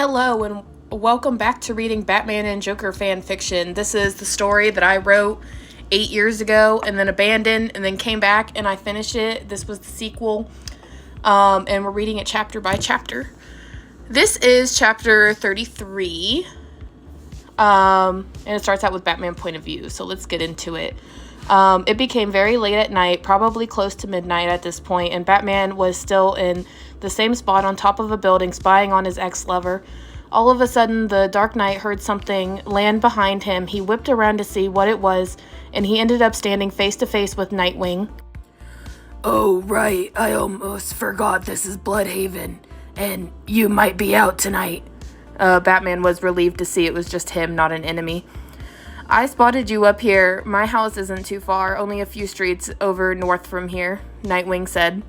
Hello, and welcome back to reading Batman and Joker fan fiction. This is the story that I wrote 8 years ago and then abandoned and then came back and I finished it. This was the sequel, and we're reading it chapter by chapter. This is chapter 33, and it starts out with Batman point of view, so let's get into it. It became very late at night, probably close to midnight at this point, and Batman was still in the same spot on top of a building spying on his ex-lover. All of a sudden, the Dark Knight heard something land behind him. He whipped around to see what it was, and he ended up standing face to face with Nightwing. Oh, right, I almost forgot this is Bloodhaven, and you might be out tonight. Batman was relieved to see it was just him, not an enemy. I spotted you up here. My house isn't too far, only a few streets over north from here, Nightwing said.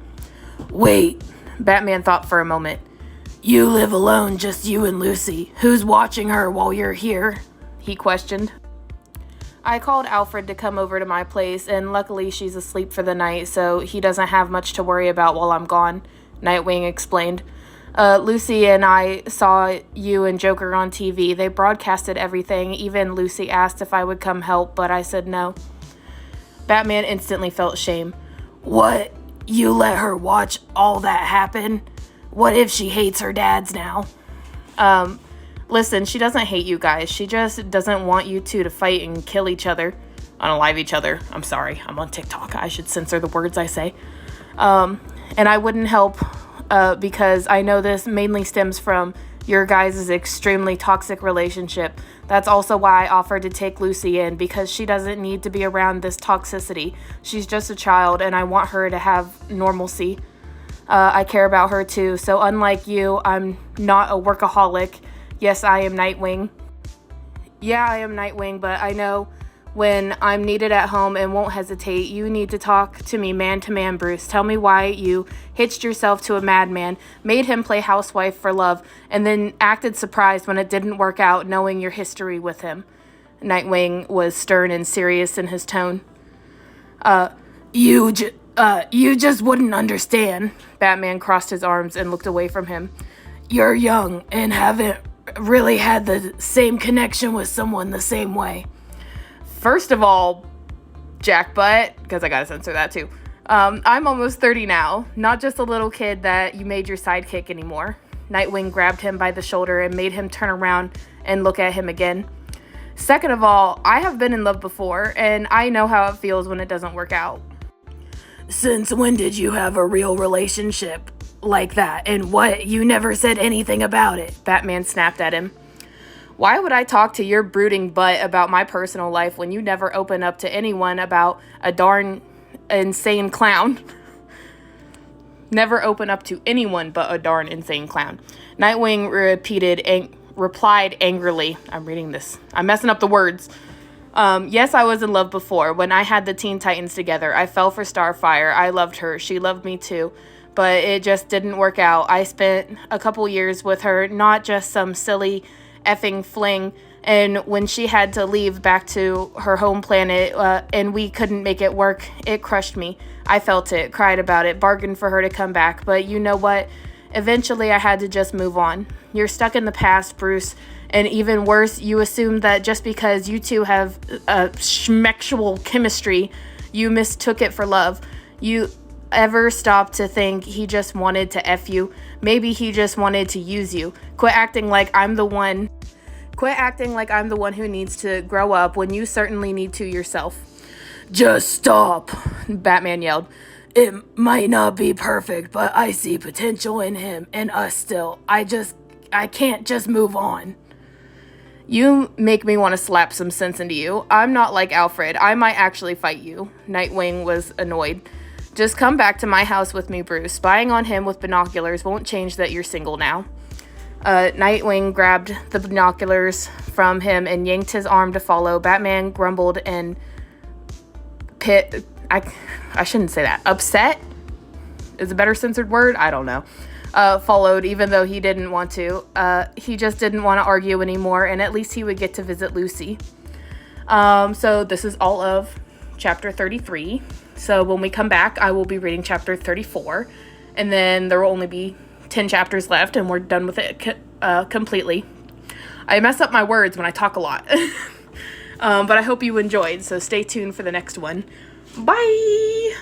Wait, Batman thought for a moment. You live alone, just you and Lucy. Who's watching her while you're here? He questioned. I called Alfred to come over to my place, and luckily she's asleep for the night, so he doesn't have much to worry about while I'm gone, Nightwing explained. Lucy and I saw you and Joker on TV. They broadcasted everything. Even Lucy asked if I would come help, but I said no. Batman instantly felt shame. What? You let her watch all that happen? What if she hates her dads now? Listen, she doesn't hate you guys. She just doesn't want you two to fight and kill each other. Unalive each other. I'm sorry. I'm on TikTok. I should censor the words I say. And I wouldn't help because I know this mainly stems from your guys' extremely toxic relationship. That's also why I offered to take Lucy in, because she doesn't need to be around this toxicity. She's just a child, and I want her to have normalcy. I care about her too, so unlike you, I'm not a workaholic. Yes, I am Nightwing. Yeah, I am Nightwing, but I know when I'm needed at home and won't hesitate. You need to talk to me man to man, Bruce. Tell me why you hitched yourself to a madman, made him play housewife for love, and then acted surprised when it didn't work out, knowing your history with him. Nightwing was stern and serious in his tone. You just wouldn't understand. Batman crossed his arms and looked away from him. You're young and haven't really had the same connection with someone the same way. First of all, jackbutt, because I gotta censor that too. I'm almost 30 now, not just a little kid that you made your sidekick anymore. Nightwing grabbed him by the shoulder and made him turn around and look at him again. Second of all, I have been in love before, and I know how it feels when it doesn't work out. Since when did you have a real relationship like that? And what? You never said anything about it. Batman snapped at him. Why would I talk to your brooding butt about my personal life when you never open up to anyone about a darn insane clown? Never open up to anyone but a darn insane clown. Nightwing replied angrily. I'm reading this. I'm messing up the words. Yes, I was in love before. When I had the Teen Titans together, I fell for Starfire. I loved her. She loved me too. But it just didn't work out. I spent a couple years with her, not just some silly effing fling, and when she had to leave back to her home planet and we couldn't make it work, it crushed me. I felt it, cried about it, bargained for her to come back, but you know what? Eventually I had to just move on. You're stuck in the past, Bruce, and even worse, you assume that just because you two have schmexual chemistry, you mistook it for love. You ever stop to think he just wanted to F you? Maybe he just wanted to use you. Quit acting like I'm the one who needs to grow up when you certainly need to yourself. Just stop, Batman yelled. It might not be perfect, but I see potential in him and us still. I can't just move on. You make me want to slap some sense into you. I'm not like Alfred. I might actually fight you. Nightwing was annoyed. Just come back to my house with me, Bruce. Spying on him with binoculars won't change that you're single now. Nightwing grabbed the binoculars from him and yanked his arm to follow. Batman grumbled and I shouldn't say that. Upset is a better censored word? I don't know. Followed, even though he didn't want to. He just didn't want to argue anymore, and at least he would get to visit Lucy. So this is all of chapter 33. So when we come back, I will be reading chapter 34, and then there will only be 10 chapters left, and we're done with it completely. I mess up my words when I talk a lot. But I hope you enjoyed, so stay tuned for the next one. Bye!